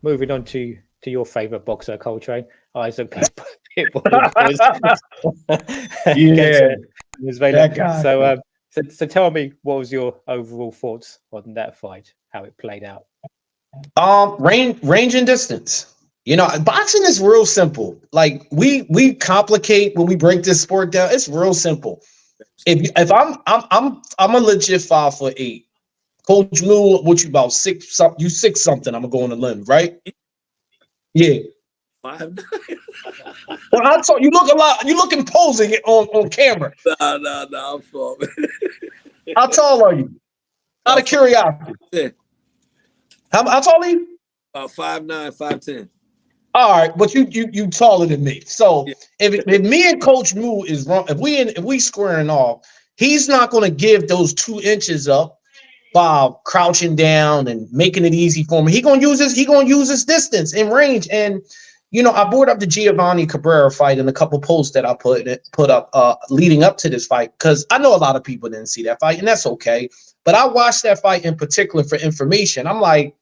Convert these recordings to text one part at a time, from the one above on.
moving on to your favorite boxer, Coltrane, Isaac Pitbull Cruz against Yeah, Venezuela. that guy. So tell me, what was your overall thoughts on that fight? How it played out? Range and distance. Boxing is real simple. Like we complicate when we break this sport down. It's real simple. If I'm a legit 5'8". Coach Lou, what you about six? You six something. I'm gonna go on a limb, right? Yeah. 5'9". Well, I told you look a lot. You look imposing on camera. Nah, I'm sorry. How tall are you? Out of About curiosity. 5'10". How tall are you? About 5'9", 5'10". All right, but you taller than me. So Yeah. if me and Coach Moo is wrong, if we squaring off, he's not going to give those 2 inches up by crouching down and making it easy for me. He gonna use his distance and range. And I brought up the Giovanni Cabrera fight in a couple posts that I put up leading up to this fight, because I know a lot of people didn't see that fight, and that's okay. But I watched that fight in particular for information. I'm like,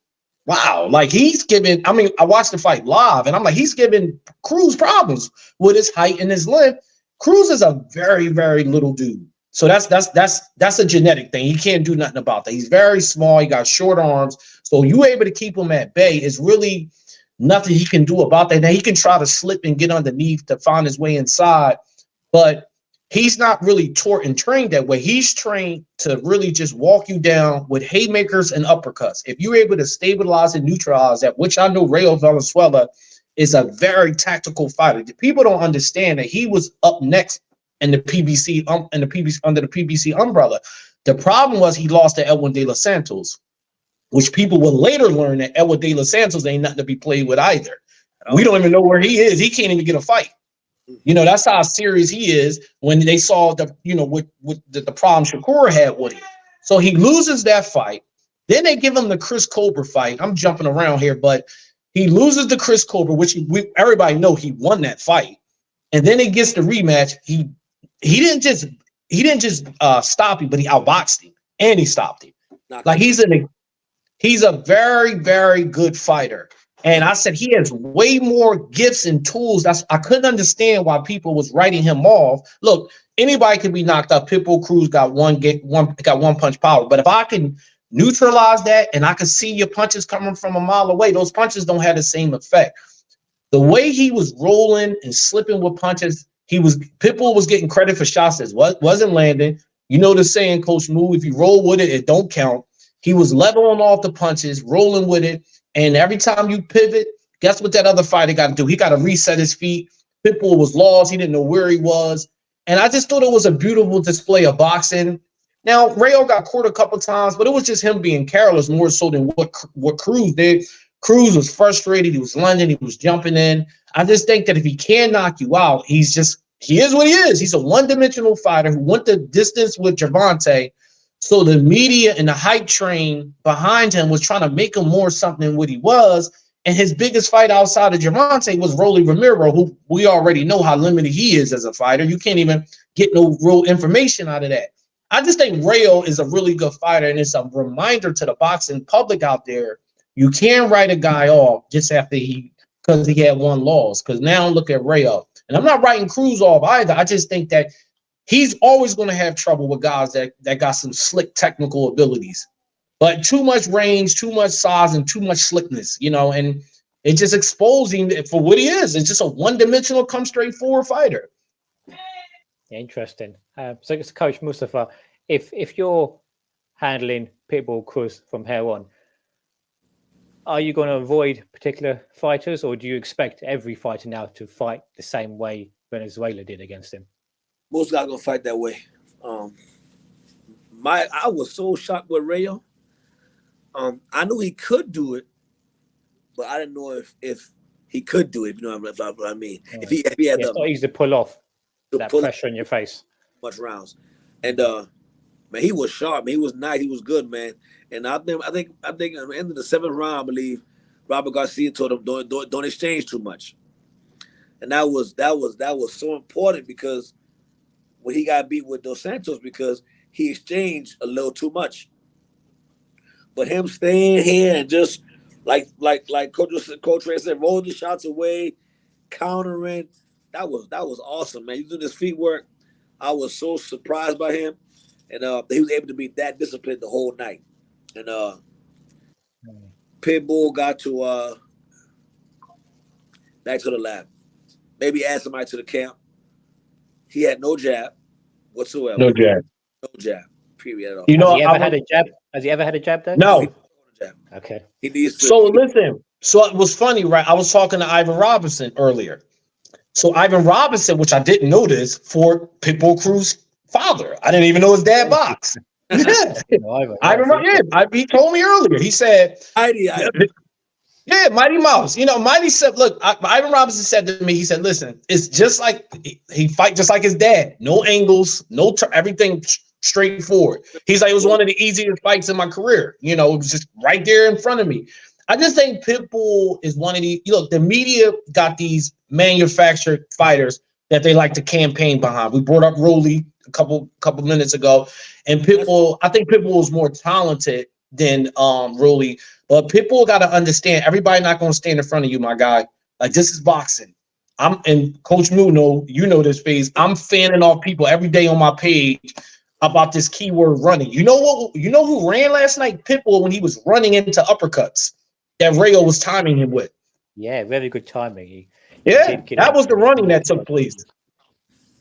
wow, like he's giving. I mean, I watched the fight live, and I'm like, he's giving Cruz problems with his height and his length. Cruz is a very, very little dude. So that's a genetic thing. He can't do nothing about that. He's very small. He got short arms. So you able to keep him at bay is really nothing he can do about that. Now he can try to slip and get underneath to find his way inside, but he's not really taught and trained that way. He's trained to really just walk you down with haymakers and uppercuts. If you're able to stabilize and neutralize that, which I know Rayo Valenzuela is a very tactical fighter. People don't understand that he was up next in the PBC under the PBC umbrella. The problem was he lost to Edwin De Los Santos, which people will later learn that Edwin De Los Santos ain't nothing to be played with either. We don't even know where he is. He can't even get a fight. That's how serious he is when they saw the problem Shakur had with him. So he loses that fight. Then they give him the Chris Colbert fight. I'm jumping around here, but he loses the Chris Colbert, which everybody know he won that fight. And then he gets the rematch. He didn't just stop him, but he outboxed him and he stopped him. Like he's a very, very good fighter. And I said he has way more gifts and tools. I couldn't understand why people was writing him off. Look, anybody can be knocked out. Pitbull Cruz got one punch power. But if I can neutralize that and I can see your punches coming from a mile away, those punches don't have the same effect. The way he was rolling and slipping with punches, Pitbull was getting credit for shots that wasn't landing. You know the saying, Coach Moo, if you roll with it, it don't count. He was leveling off the punches, rolling with it. And every time you pivot, guess what that other fighter got to do? He got to reset his feet. Pitbull was lost. He didn't know where he was. And I just thought it was a beautiful display of boxing. Now, Rayo got caught a couple times, but it was just him being careless more so than what Cruz did. Cruz was frustrated. He was lunging. He was jumping in. I just think that if he can knock you out, he is what he is. He's a one-dimensional fighter who went the distance with Gervonta. So the media and the hype train behind him was trying to make him more something than what he was. And his biggest fight outside of Gervonta was Rolly Romero, who we already know how limited he is as a fighter. You can't even get no real information out of that. I just think Rayo is a really good fighter, and it's a reminder to the boxing public out there. You can't write a guy off just because he had one loss. Because now look at Rayo. And I'm not writing Cruz off either. I just think that he's always going to have trouble with guys that got some slick technical abilities. But too much range, too much size, and too much slickness, and it just exposing for what he is. It's just a one-dimensional, come straight forward fighter. Interesting. So it's Coach Mustafa. If you're handling Pitbull Cruz from here on, are you going to avoid particular fighters, or do you expect every fighter now to fight the same way Venezuela did against him? Most guys gonna fight that way. I was so shocked with Rayo. I knew he could do it, but I didn't know if he could do it. If you know what I mean. Yeah. If he had it's not easy to pull off that pressure in your face. Much rounds, and man, he was sharp. Man, he was nice. He was good, man. And I think at the end of the 7th round, I believe Robert Garcia told him don't exchange too much, and that was so important because when he got beat with Dos Santos, because he exchanged a little too much. But him staying here and just like Coltrane said, rolling the shots away, countering. That was awesome, man. He's doing his feet work. I was so surprised by him, and he was able to be that disciplined the whole night. And Pitbull got to back to the lab. Maybe add somebody to the camp. He had no jab whatsoever. No jab. No jab. Period at all. You know, Has he ever had a jab? Has he ever had a jab though? No. Okay. He needs to. So listen. So it was funny, right? I was talking to Ivan Robinson earlier. So Ivan Robinson, which I didn't notice, for Pitbull Cruz father. I didn't even know his dad boxed. Yeah. He told me earlier. He said, yeah, Mighty Mouse. You know, Mighty said, look, Ivan Robinson said to me, he said, listen, it's just like he fight just like his dad. No angles, everything straightforward. He's like, it was one of the easiest fights in my career. You know, it was just right there in front of me. I just think Pitbull is one of the, the media got these manufactured fighters that they like to campaign behind. We brought up Rolly a couple minutes ago, and Pitbull, I think Pitbull is more talented than Rolly, but Pitbull got to understand everybody not going to stand in front of you, my guy. Like, this is boxing. And Coach Moo, you know this phase. I'm fanning off people every day on my page about this keyword running. You know who ran last night? Pitbull, when he was running into uppercuts that Rayo was timing him with. Yeah, very good timing. That was the running that took place.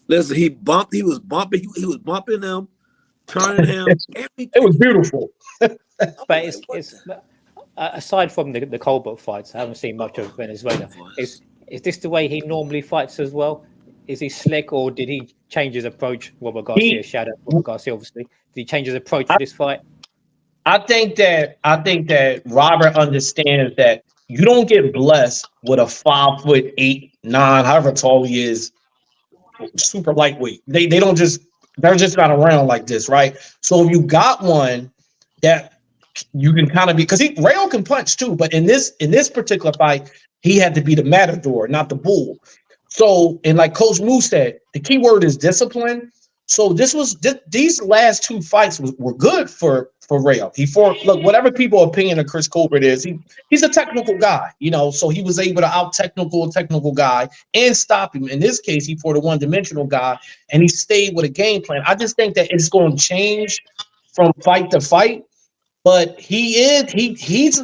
Listen, he was bumping them, turning him. It was beautiful. But it's aside from the Colbert fights, I haven't seen much of Venezuela. Is this the way he normally fights as well? Is he slick, or did he change his approach? Robert Garcia, shout out Robert Garcia, obviously. Did he change his approach for this fight? I think that Robert understands that you don't get blessed with a 5'8", 9", however tall he is, super lightweight. They're just not around like this, right? So if you got one that you can kind of be, because Rayo can punch too, but in this particular fight, he had to be the matador, not the bull. So, and like Coach Moo said, the key word is discipline. So these last two fights were good for Rayo. Look, whatever people's opinion of Chris Colbert is, he's a technical guy, so he was able to out-technical a technical guy and stop him. In this case, he fought a one-dimensional guy, and he stayed with a game plan. I just think that it's going to change from fight to fight, but he's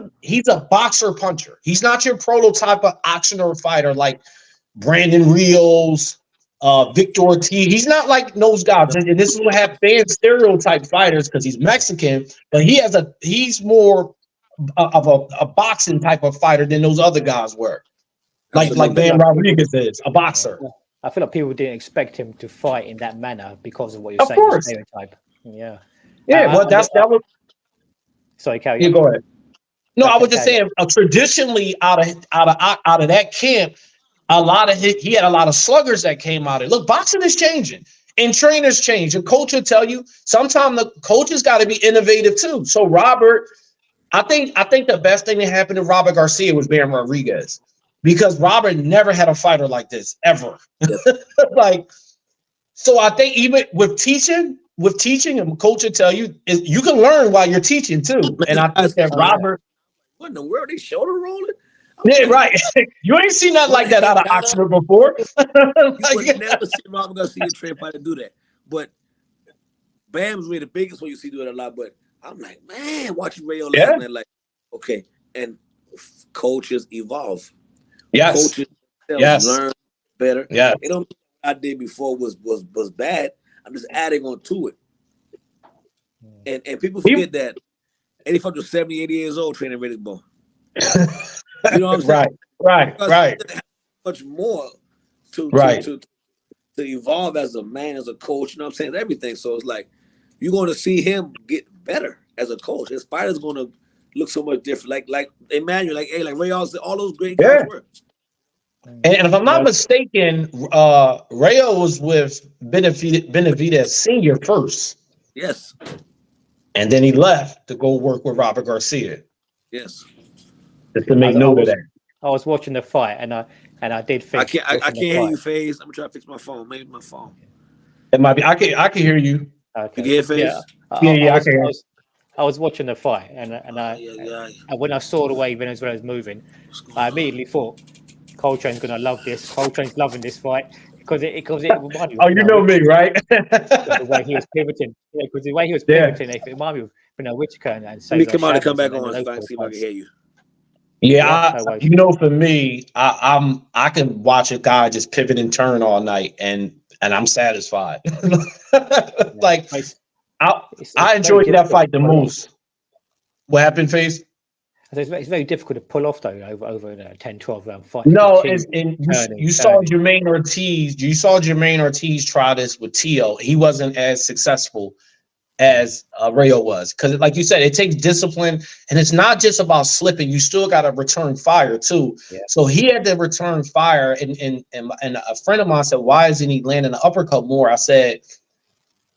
a boxer puncher. He's not your prototype of actioner fighter like Brandon Rios, Victor Ortiz. He's not like those guys, and this is what have fan stereotype fighters because he's Mexican, but he's more of a boxing type of fighter than those other guys were. Like Bam Rodriguez is a boxer. I feel like people didn't expect him to fight in that manner because of what you're saying. Of course. Stereotype. Yeah. Well, that was. Sorry, Cal. Yeah, go ahead. No, I was just saying. Traditionally, out of that camp, he had a lot of sluggers that came out of it. Look, boxing is changing, and trainers change, and coach will tell you sometimes the coaches got to be innovative too. So Robert, I think the best thing that happened to Robert Garcia was Bam Rodriguez, because Robert never had a fighter like this ever. So I think even with teaching, and coach will tell you you can learn while you're teaching too. And I think that Robert, what in the world, they shoulder rolling? Yeah, right. You ain't seen nothing like that out of Oxford before. You would never see Robert Garcia train fighter do that. But Bam's really the biggest one you see do it a lot. But I'm like, man, watching Rayo last night, like, okay. And coaches evolve. Yes. Coaches learn better. Yeah. They don't what I did before was bad. I'm just adding on to it. And people forget that 85 to 70, 80 years old training ready ball. You know what I'm saying? Right. Much more to evolve as a man, as a coach. You know what I'm saying? Everything. So it's like you're going to see him get better as a coach. His fighter's going to look so much different. Like Emmanuel, like Ray, all those great guys were. And if I'm not mistaken, Rayo was with Benavidez Senior first. Yes. And then he left to go work with Robert Garcia. Yes. Just to make note of that. I was watching the fight, and I did think I can't hear you, FaZe. I'm gonna try to fix my phone. Maybe my phone. It might be. I can hear you. Okay. You can hear FaZe? Yeah, I can. I was watching the fight, and Yeah. and when I saw the way Venezuela was moving, What's going I on? immediately thought Coltrane's gonna love this. Coltrane's loving this fight because it reminded me Oh, of you know me, right? the way he was pivoting. Yeah, because the way he was Yeah. pivoting, it reminded me of Whitaker and Let me Cesar come out and come Chavez back and on those so I can sort of see if I can fights. hear you. Yeah, no worries. you know, for me, I can watch a guy just pivot and turn all night, and I'm satisfied. Like But it's, I it's I very enjoyed that difficult to fight the pull off. most. What happened, Face? It's very difficult to pull off though over a 10, 12 round fight. You No, continue and turning. you saw Jermaine Ortiz. You saw Jermaine Ortiz try this with Tio. He wasn't as successful as Rayo was, because, like you said, it takes discipline, and it's not just about slipping. You still got to return fire too. Yeah. So he had to return fire, and a friend of mine said, "Why isn't he landing the uppercut more?" I said,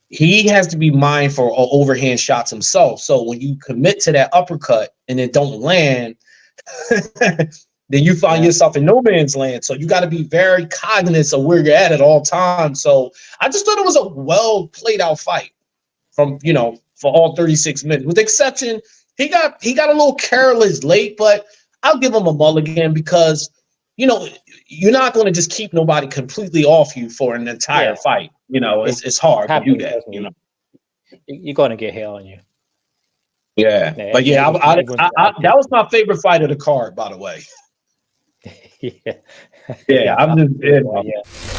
he has to be mindful of overhand shots himself. So when you commit to that uppercut and it don't land, then you find yourself in no man's land. So you got to be very cognizant of where you're at all times. So I just thought it was a well played out fight from, for all 36 minutes, with the exception he got a little careless late, but I'll give him a mulligan because you're not going to just keep nobody completely off you for an entire fight. It's hard to do that. You're going to get hit on you. Yeah, but yeah, that was my favorite fight of the card, by the way. Yeah, I'm just